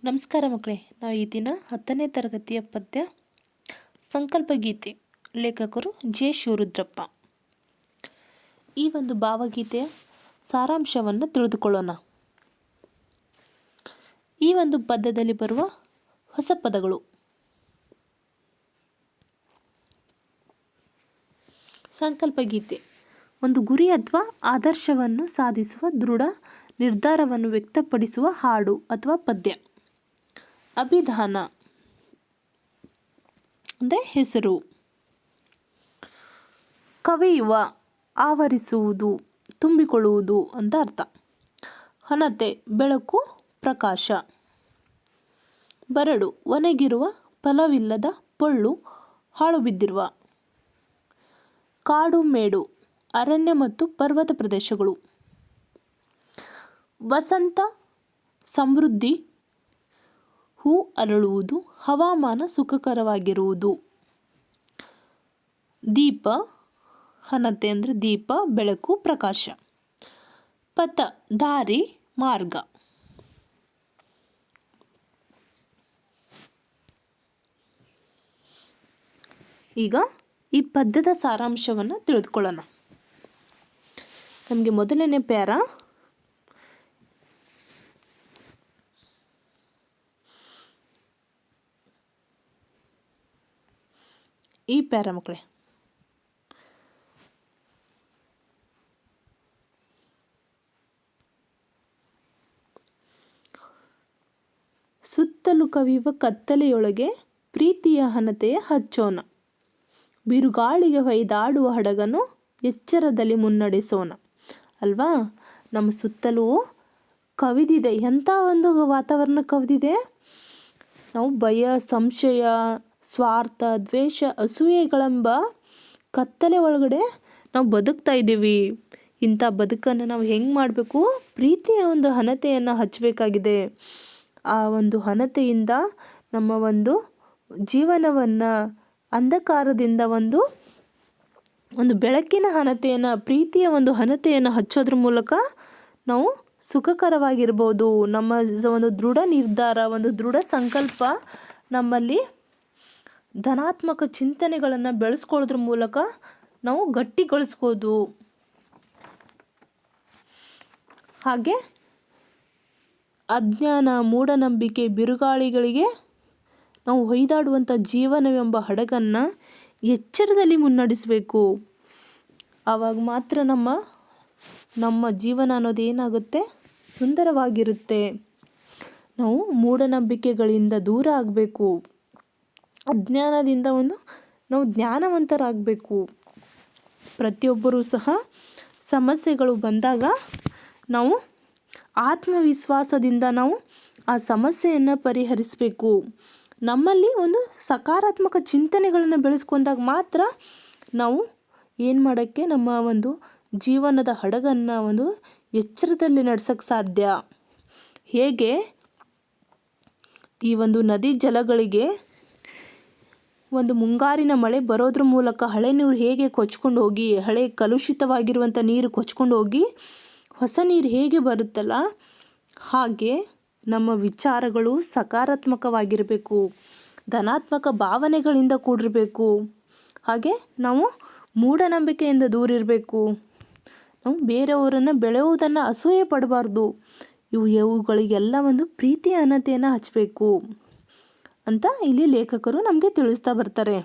ನಮಸ್ಕಾರ ಮಕ್ಕಳೇ. ನಾವು ಈ ದಿನ 10ನೇ ತರಗತಿಯ ಪದ್ಯ ಸಂಕಲ್ಪ ಗೀತೆ, ಲೇಖಕರು ಜೆ ಶಿವರುದ್ರಪ್ಪ. ಈ ಒಂದು ಭಾವಗೀತೆಯ ಸಾರಾಂಶವನ್ನು ತಿಳಿದುಕೊಳ್ಳೋಣ. ಈ ಒಂದು ಪದ್ಯದಲ್ಲಿ ಬರುವ ಹೊಸ ಪದಗಳು: ಸಂಕಲ್ಪ ಗೀತೆ ಒಂದು ಗುರಿ ಅಥವಾ ಆದರ್ಶವನ್ನು ಸಾಧಿಸುವ ದೃಢ ನಿರ್ಧಾರವನ್ನು ವ್ಯಕ್ತಪಡಿಸುವ ಹಾಡು ಅಥವಾ ಪದ್ಯ. ಅಭಿಧಾನ ಅಂದರೆ ಹೆಸರು. ಕವಿಯುವ, ಆವರಿಸುವುದು, ತುಂಬಿಕೊಳ್ಳುವುದು ಅಂತ ಅರ್ಥ. ಹಣತೆ ಬೆಳಕು, ಪ್ರಕಾಶ. ಬರಡು ಒಣಗಿರುವ, ಫಲವಿಲ್ಲದ, ಪೊಳ್ಳು, ಹಾಳು ಬಿದ್ದಿರುವ. ಕಾಡು ಮೇಡು ಅರಣ್ಯ ಮತ್ತು ಪರ್ವತ ಪ್ರದೇಶಗಳು. ವಸಂತ ಸಮೃದ್ಧಿ, ಹೂ ಅರಳುವುದು, ಹವಾಮಾನ ಸುಖಕರವಾಗಿರುವುದು. ದೀಪ ಹಣತೆ ಅಂದರೆ ದೀಪ, ಬೆಳಕು, ಪ್ರಕಾಶ. ಪಥ ದಾರಿ, ಮಾರ್ಗ. ಈಗ ಈ ಪದ್ಯದ ಸಾರಾಂಶವನ್ನು ತಿಳಿದುಕೊಳ್ಳೋಣ. ನಮಗೆ ಮೊದಲನೇ ಪ್ಯಾರ: ಈ ಪ್ಯಾರ ಮಕ್ಕಳೇ, ಸುತ್ತಲೂ ಕವಿಯುವ ಕತ್ತಲೆಯೊಳಗೆ ಪ್ರೀತಿಯ ಹಣತೆಯ ಹಚ್ಚೋಣ, ಬಿರುಗಾಳಿಗೆ ಹೊಯ್ದಾಡುವ ಹಡಗನ್ನು ಎಚ್ಚರದಲ್ಲಿ ಮುನ್ನಡೆಸೋಣ. ಅಲ್ವಾ? ನಮ್ಮ ಸುತ್ತಲೂ ಕವಿದಿದೆ. ಎಂಥ ಒಂದು ವಾತಾವರಣ ಕವಿದಿದೆ. ನಾವು ಭಯ, ಸಂಶಯ, ಸ್ವಾರ್ಥ, ದ್ವೇಷ, ಅಸೂಯೆಗಳೆಂಬ ಕತ್ತಲೆ ಒಳಗಡೆ ನಾವು ಬದುಕ್ತಾ ಇದ್ದೀವಿ. ಇಂಥ ಬದುಕನ್ನು ನಾವು ಹೆಂಗೆ ಮಾಡಬೇಕು? ಪ್ರೀತಿಯ ಒಂದು ಹಣತೆಯನ್ನು ಹಚ್ಚಬೇಕಾಗಿದೆ. ಆ ಒಂದು ಹಣತೆಯಿಂದ ನಮ್ಮ ಒಂದು ಜೀವನವನ್ನು ಅಂಧಕಾರದಿಂದ ಒಂದು ಬೆಳಕಿನ ಹಣತೆಯನ್ನು, ಪ್ರೀತಿಯ ಒಂದು ಹಣತೆಯನ್ನು ಹಚ್ಚೋದ್ರ ಮೂಲಕ ನಾವು ಸುಖಕರವಾಗಿರ್ಬೋದು. ನಮ್ಮ ಒಂದು ದೃಢ ನಿರ್ಧಾರ, ಒಂದು ದೃಢ ಸಂಕಲ್ಪ ನಮ್ಮಲ್ಲಿ ಧನಾತ್ಮಕ ಚಿಂತನೆಗಳನ್ನು ಬೆಳೆಸ್ಕೊಳ್ಳೋದ್ರ ಮೂಲಕ ನಾವು ಗಟ್ಟಿಗೊಳಿಸ್ಬೋದು. ಹಾಗೆ ಅಜ್ಞಾನ, ಮೂಢನಂಬಿಕೆ, ಬಿರುಗಾಳಿಗಳಿಗೆ ನಾವು ಹೊಯ್ದಾಡುವಂಥ ಜೀವನವೆಂಬ ಹಡಗನ್ನು ಎಚ್ಚರದಲ್ಲಿ ಮುನ್ನಡೆಸಬೇಕು. ಆವಾಗ ಮಾತ್ರ ನಮ್ಮ ಜೀವನ ಅನ್ನೋದು ಏನಾಗುತ್ತೆ? ಸುಂದರವಾಗಿರುತ್ತೆ. ನಾವು ಮೂಢನಂಬಿಕೆಗಳಿಂದ ದೂರ ಆಗಬೇಕು. ಅಜ್ಞಾನದಿಂದ ನಾವು ಜ್ಞಾನವಂತರಾಗಬೇಕು. ಪ್ರತಿಯೊಬ್ಬರೂ ಸಹ ಸಮಸ್ಯೆಗಳು ಬಂದಾಗ ನಾವು ಆತ್ಮವಿಶ್ವಾಸದಿಂದ ನಾವು ಆ ಸಮಸ್ಯೆಯನ್ನು ಪರಿಹರಿಸಬೇಕು. ನಮ್ಮಲ್ಲಿ ಒಂದು ಸಕಾರಾತ್ಮಕ ಚಿಂತನೆಗಳನ್ನು ಬೆಳೆಸ್ಕೊಂಡಾಗ ಮಾತ್ರ ನಾವು ಏನು ಮಾಡೋಕ್ಕೆ, ನಮ್ಮ ಒಂದು ಜೀವನದ ಹಡಗನ್ನು ಒಂದು ಎಚ್ಚರದಲ್ಲಿ ನಡೆಸೋಕ್ಕೆ ಸಾಧ್ಯ. ಹೇಗೆ ಈ ಒಂದು ನದಿ ಜಲಗಳಿಗೆ ಒಂದು ಮುಂಗಾರಿನ ಮಳೆ ಬರೋದ್ರ ಮೂಲಕ ಹಳೆ ನೀರು ಹೇಗೆ ಕೊಚ್ಕೊಂಡು ಹೋಗಿ, ಹಳೆ ಕಲುಷಿತವಾಗಿರುವಂಥ ನೀರು ಕೊಚ್ಕೊಂಡು ಹೋಗಿ ಹೊಸ ನೀರು ಹೇಗೆ ಬರುತ್ತಲ್ಲ, ಹಾಗೆ ನಮ್ಮ ವಿಚಾರಗಳು ಸಕಾರಾತ್ಮಕವಾಗಿರಬೇಕು, ಧನಾತ್ಮಕ ಭಾವನೆಗಳಿಂದ ಕೂಡಿರಬೇಕು. ಹಾಗೆ ನಾವು ಮೂಢನಂಬಿಕೆಯಿಂದ ದೂರ ಇರಬೇಕು. ನಾವು ಬೇರೆಯವರನ್ನು ಬೆಳೆಯುವುದನ್ನು ಅಸೂಯೆ ಪಡಬಾರ್ದು. ಇವುಗಳಿಗೆಲ್ಲ ಒಂದು ಪ್ರೀತಿಯ ಹಣತೆಯನ್ನು ಹಚ್ಚಬೇಕು ಅಂತ ಇಲ್ಲಿ ಲೇಖಕರು ನಮಗೆ ತಿಳಿಸ್ತಾ ಬರ್ತಾರೆ.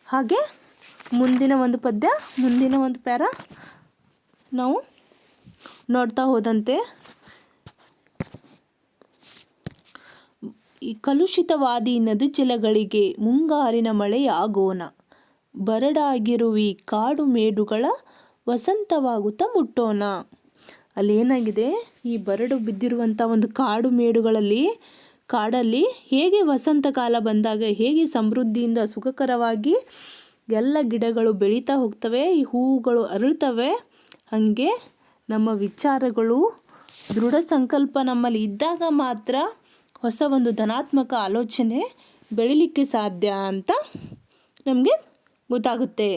ಹಾಗೆ ಮುಂದಿನ ಒಂದು ಪದ್ಯ, ಮುಂದಿನ ಒಂದು ಪ್ಯಾರ ನಾವು ನೋಡ್ತಾ ಹೋದಂತೆ, ಈ ಕಲುಷಿತವಾದಿ ನದಿ ಜಲಗಳಿಗೆ ಮುಂಗಾರಿನ ಮಳೆಯಾಗೋಣ, ಬರಡಾಗಿರುವಿ ಕಾಡು ಮೇಡುಗಳ ವಸಂತವಾಗುತ್ತಾ ಮುಟ್ಟೋಣ. ಅಲ್ಲಿ ಏನಾಗಿದೆ? ಈ ಬರಡು ಬಿದ್ದಿರುವಂಥ ಒಂದು ಕಾಡು ಮೇಡುಗಳಲ್ಲಿ, ಕಾಡಲ್ಲಿ ಹೇಗೆ ವಸಂತ ಕಾಲ ಬಂದಾಗ ಹೇಗೆ ಸಮೃದ್ಧಿಯಿಂದ ಸುಖಕರವಾಗಿ ಎಲ್ಲ ಗಿಡಗಳು ಬೆಳೀತಾ ಹೋಗ್ತವೆ, ಈ ಹೂವುಗಳು ಅರಳ್ತವೆ, ಹಾಗೆ ನಮ್ಮ ವಿಚಾರಗಳು, ದೃಢ ಸಂಕಲ್ಪ ನಮ್ಮಲ್ಲಿ ಇದ್ದಾಗ ಮಾತ್ರ ಹೊಸ ಒಂದು ಧನಾತ್ಮಕ ಆಲೋಚನೆ ಬೆಳಿಲಿಕ್ಕೆ ಸಾಧ್ಯ ಅಂತ ನಮಗೆ ಗೊತ್ತಾಗುತ್ತೆ.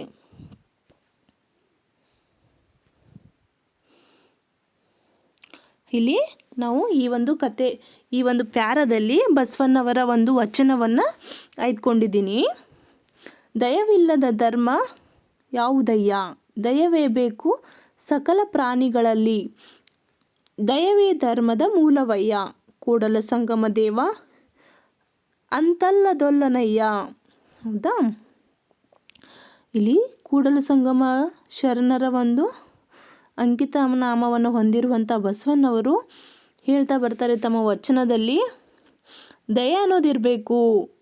ಇಲ್ಲಿ ನಾವು ಈ ಒಂದು ಕತೆ, ಈ ಒಂದು ಪ್ಯಾರದಲ್ಲಿ ಬಸವಣ್ಣವರ ಒಂದು ವಚನವನ್ನು ಆಯ್ದುಕೊಂಡಿದ್ದೀನಿ. ದಯವಿಲ್ಲದ ಧರ್ಮ ಯಾವುದಯ್ಯ, ದಯವೇ ಬೇಕು ಸಕಲ ಪ್ರಾಣಿಗಳಲ್ಲಿ, ದಯವೇ ಧರ್ಮದ ಮೂಲವಯ್ಯ, ಕೂಡಲ ಸಂಗಮ ದೇವ ಅಂತಲ್ಲದೊಲ್ಲನಯ್ಯ. ಹೌದಾ? ಇಲ್ಲಿ ಕೂಡಲ ಸಂಗಮ ಶರಣರ ಒಂದು ಅಂಕಿತ ನಾಮವನ್ನು ಹೊಂದಿರುವಂಥ ಬಸವಣ್ಣವರು ಹೇಳ್ತಾ ಬರ್ತಾರೆ ತಮ್ಮ ವಚನದಲ್ಲಿ, ದಯೆ ಅನ್ನೋದಿರಬೇಕು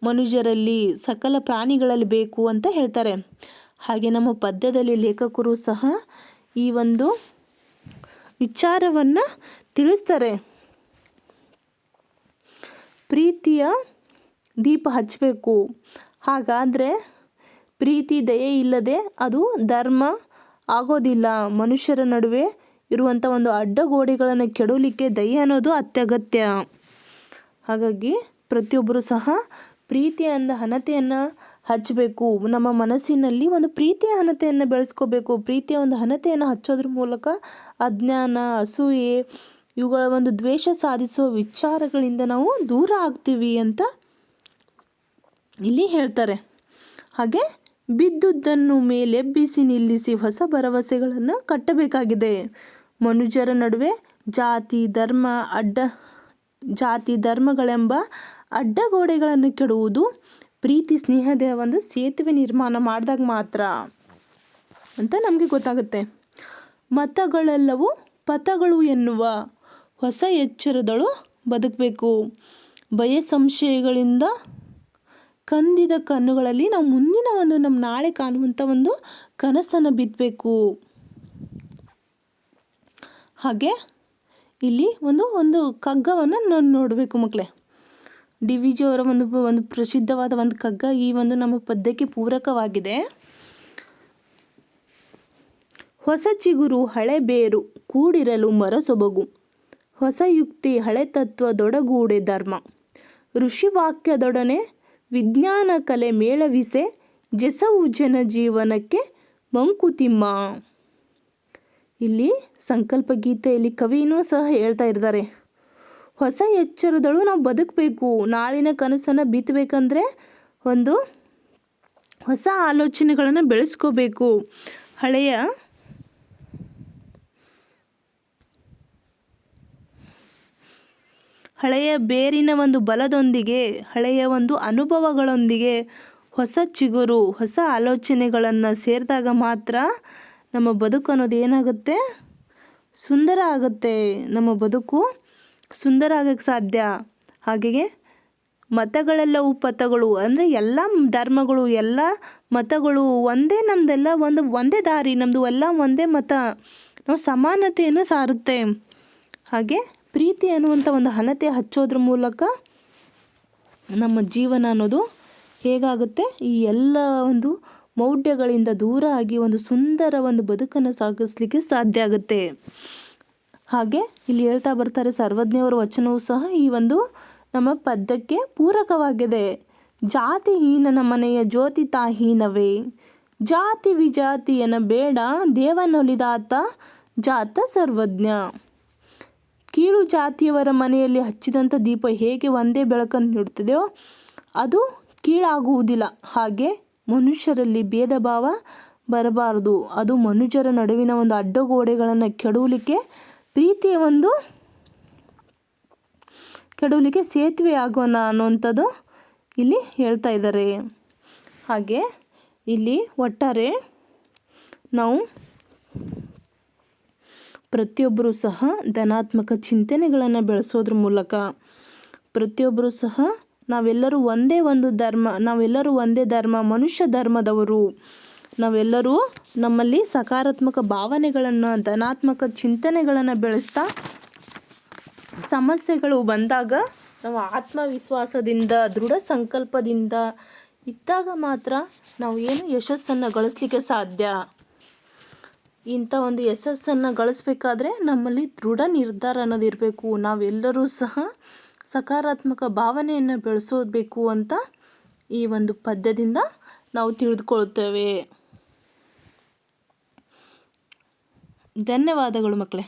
ಮನುಷ್ಯರಲ್ಲಿ, ಸಕಲ ಪ್ರಾಣಿಗಳಲ್ಲಿ ಬೇಕು ಅಂತ ಹೇಳ್ತಾರೆ. ಹಾಗೆ ನಮ್ಮ ಪದ್ಯದಲ್ಲಿ ಲೇಖಕರು ಸಹ ಈ ಒಂದು ವಿಚಾರವನ್ನು ತಿಳಿಸ್ತಾರೆ. ಪ್ರೀತಿಯ ದೀಪ ಹಚ್ಚಬೇಕು, ಹಾಗಾದರೆ ಪ್ರೀತಿ ದಯೆ ಇಲ್ಲದೆ ಅದು ಧರ್ಮ ಆಗೋದಿಲ್ಲ. ಮನುಷ್ಯರ ನಡುವೆ ಇರುವಂಥ ಒಂದು ಅಡ್ಡಗೋಡೆಗಳನ್ನು ಕೆಡವಲಿಕ್ಕೆ ದಯೆ ಅನ್ನೋದು ಅತ್ಯಗತ್ಯ. ಹಾಗಾಗಿ ಪ್ರತಿಯೊಬ್ಬರು ಸಹ ಪ್ರೀತಿಯ ಹಣತೆಯನ್ನು ಹಚ್ಚಬೇಕು. ನಮ್ಮ ಮನಸ್ಸಿನಲ್ಲಿ ಒಂದು ಪ್ರೀತಿಯ ಹಣತೆಯನ್ನು ಬೆಳೆಸ್ಕೋಬೇಕು. ಪ್ರೀತಿಯ ಒಂದು ಹಣತೆಯನ್ನು ಹಚ್ಚೋದ್ರ ಮೂಲಕ ಅಜ್ಞಾನ, ಅಸೂಯೆ, ಇವುಗಳ ಒಂದು ದ್ವೇಷ ಸಾಧಿಸುವ ವಿಚಾರಗಳಿಂದ ನಾವು ದೂರ ಆಗ್ತೀವಿ ಅಂತ ಇಲ್ಲಿ ಹೇಳ್ತಾರೆ. ಹಾಗೆ ಬಿದ್ದುದನ್ನು ಮೇಲೆಬ್ಬಿಸಿ ನಿಲ್ಲಿಸಿ ಹೊಸ ಭರವಸೆಗಳನ್ನು ಕಟ್ಟಬೇಕಾಗಿದೆ. ಮನುಷ್ಯರ ನಡುವೆ ಜಾತಿ ಧರ್ಮಗಳೆಂಬ ಅಡ್ಡಗೋಡೆಗಳನ್ನು ಕೆಡುವುದು ಪ್ರೀತಿ ಸ್ನೇಹದ ಒಂದು ಸೇತುವೆ ನಿರ್ಮಾಣ ಮಾಡಿದಾಗ ಮಾತ್ರ ಅಂತ ನಮಗೆ ಗೊತ್ತಾಗುತ್ತೆ. ಮತಗಳೆಲ್ಲವೂ ಪಥಗಳು ಎನ್ನುವ ಹೊಸ ಎಚ್ಚರದಳು ಬದುಕಬೇಕು. ಭಯ ಸಂಶಯಗಳಿಂದ ಕಂದಿದ ಕಣ್ಣುಗಳಲ್ಲಿ ನಾವು ಮುಂದಿನ ಒಂದು ನಮ್ಮ ನಾಳೆ ಕಾಣುವಂಥ ಒಂದು ಕನಸನ್ನು ಬಿತ್ತಬೇಕು. ಹಾಗೆ ಇಲ್ಲಿ ಒಂದು ಕಗ್ಗವನ್ನು ನೋಡಬೇಕು ಮಕ್ಕಳೇ. ಡಿ ವಿ ಜಿ ಅವರ ಒಂದು ಪ್ರಸಿದ್ಧವಾದ ಒಂದು ಕಗ್ಗ ಈ ಒಂದು ನಮ್ಮ ಪದ್ಯಕ್ಕೆ ಪೂರಕವಾಗಿದೆ. ಹೊಸ ಚಿಗುರು ಹಳೆ ಬೇರು ಕೂಡಿರಲು ಮರಸೊಬಗು, ಹೊಸ ಯುಕ್ತಿ ಹಳೆ ತತ್ವ ದೊಡಗೂಡೆ ಧರ್ಮ, ಋಷಿವಾಕ್ಯದೊಡನೆ ವಿಜ್ಞಾನ ಕಲೆ ಮೇಳವಿಸೆ, ಜೆಸವು ಜನ ಜೀವನಕ್ಕೆ ಮಂಕುತಿಮ್ಮ. ಇಲ್ಲಿ ಸಂಕಲ್ಪ ಗೀತೆಯಲ್ಲಿ ಕವಿನೂ ಸಹ ಹೇಳ್ತಾ ಇದ್ದಾರೆ, ಹೊಸ ಎಚ್ಚರದಳು ನಾವು ಬದುಕಬೇಕು. ನಾಳಿನ ಕನಸನ್ನು ಬಿತ್ತಬೇಕಂದ್ರೆ ಒಂದು ಹೊಸ ಆಲೋಚನೆಗಳನ್ನು ಬೆಳೆಸ್ಕೋಬೇಕು. ಹಳೆಯ ಬೇರಿನ ಒಂದು ಬಲದೊಂದಿಗೆ, ಹಳೆಯ ಒಂದು ಅನುಭವಗಳೊಂದಿಗೆ ಹೊಸ ಚಿಗುರು, ಹೊಸ ಆಲೋಚನೆಗಳನ್ನು ಸೇರಿದಾಗ ಮಾತ್ರ ನಮ್ಮ ಬದುಕು ಅನ್ನೋದು ಏನಾಗುತ್ತೆ, ಸುಂದರ ಆಗುತ್ತೆ. ನಮ್ಮ ಬದುಕು ಸುಂದರ ಆಗೋಕ್ಕೆ ಸಾಧ್ಯ. ಹಾಗೆಯೇ ಮತಗಳೆಲ್ಲವೂ ಪಥಗಳು ಅಂದರೆ ಎಲ್ಲ ಧರ್ಮಗಳು, ಎಲ್ಲ ಮತಗಳು ಒಂದೇ, ನಮ್ಮದೆಲ್ಲ ಒಂದೇ ದಾರಿ, ನಮ್ಮದು ಎಲ್ಲ ಒಂದೇ ಮತ, ನಾವು ಸಮಾನತೆಯನ್ನು ಸಾರುತ್ತೆ. ಹಾಗೆ ಪ್ರೀತಿ ಅನ್ನುವಂಥ ಒಂದು ಹಣತೆ ಹಚ್ಚೋದ್ರ ಮೂಲಕ ನಮ್ಮ ಜೀವನ ಅನ್ನೋದು ಹೇಗಾಗುತ್ತೆ, ಈ ಎಲ್ಲ ಒಂದು ಮೌಢ್ಯಗಳಿಂದ ದೂರ ಆಗಿ ಒಂದು ಸುಂದರ ಒಂದು ಬದುಕನ್ನು ಸಾಗಿಸ್ಲಿಕ್ಕೆ ಸಾಧ್ಯ ಆಗುತ್ತೆ. ಹಾಗೆ ಇಲ್ಲಿ ಹೇಳ್ತಾ ಬರ್ತಾರೆ ಸರ್ವಜ್ಞವರ ವಚನವೂ ಸಹ ಈ ಒಂದು ನಮ್ಮ ಪದ್ಯಕ್ಕೆ ಪೂರಕವಾಗಿದೆ. ಜಾತಿಹೀನನ ಮನೆಯ ಜ್ಯೋತಿ ತಾಹೀನವೇ, ಜಾತಿ ವಿಜಾತಿಯನ ಬೇಡ ದೇವನೊಲಿದಾತ ಜಾತ ಸರ್ವಜ್ಞ. ಕೀಳು ಜಾತಿಯವರ ಮನೆಯಲ್ಲಿ ಹಚ್ಚಿದಂಥ ದೀಪ ಹೇಗೆ ಒಂದೇ ಬೆಳಕನ್ನು ನೀಡುತ್ತದೆಯೋ ಅದು ಕೀಳಾಗುವುದಿಲ್ಲ. ಹಾಗೆ ಮನುಷ್ಯರಲ್ಲಿ ಭೇದ ಭಾವ ಬರಬಾರದು, ಅದು ಮನುಷ್ಯರ ನಡುವಿನ ಒಂದು ಅಡ್ಡಗೋಡೆಗಳನ್ನು ಕೆಡವಲಿಕ್ಕೆ ಸೇತುವೆ ಆಗೋಣ ಅನ್ನುವಂಥದ್ದು ಇಲ್ಲಿ ಹೇಳ್ತಾ ಇದ್ದಾರೆ. ಹಾಗೆ ಇಲ್ಲಿ ಒಟ್ಟಾರೆ ನಾವು ಪ್ರತಿಯೊಬ್ಬರೂ ಸಹ ಧನಾತ್ಮಕ ಚಿಂತನೆಗಳನ್ನು ಬೆಳೆಸೋದ್ರ ಮೂಲಕ ಪ್ರತಿಯೊಬ್ಬರೂ ಸಹ ನಾವೆಲ್ಲರೂ ಒಂದೇ ಒಂದು ಧರ್ಮ, ನಾವೆಲ್ಲರೂ ಒಂದೇ ಧರ್ಮ, ಮನುಷ್ಯ ಧರ್ಮದವರು, ನಾವೆಲ್ಲರೂ ನಮ್ಮಲ್ಲಿ ಸಕಾರಾತ್ಮಕ ಭಾವನೆಗಳನ್ನು, ಧನಾತ್ಮಕ ಚಿಂತನೆಗಳನ್ನು ಬೆಳೆಸ್ತಾ ಸಮಸ್ಯೆಗಳು ಬಂದಾಗ ನಾವು ಆತ್ಮವಿಶ್ವಾಸದಿಂದ, ದೃಢ ಸಂಕಲ್ಪದಿಂದ ಇದ್ದಾಗ ಮಾತ್ರ ನಾವು ಯಶಸ್ಸನ್ನು ಗಳಿಸ್ಲಿಕ್ಕೆ ಸಾಧ್ಯ. ಇಂಥ ಒಂದು ಯಶಸ್ಸನ್ನು ಗಳಿಸ್ಬೇಕಾದ್ರೆ ನಮ್ಮಲ್ಲಿ ದೃಢ ನಿರ್ಧಾರ ಅನ್ನೋದು ಇರಬೇಕು. ನಾವೆಲ್ಲರೂ ಸಹ ಸಕಾರಾತ್ಮಕ ಭಾವನೆಯನ್ನು ಬೆಳೆಸೋಬೇಕು ಅಂತ ಈ ಒಂದು ಪದ್ಯದಿಂದ ನಾವು ತಿಳಿದುಕೊಳ್ಳುತ್ತೇವೆ. ಧನ್ಯವಾದಗಳು ಮಕ್ಕಳೇ.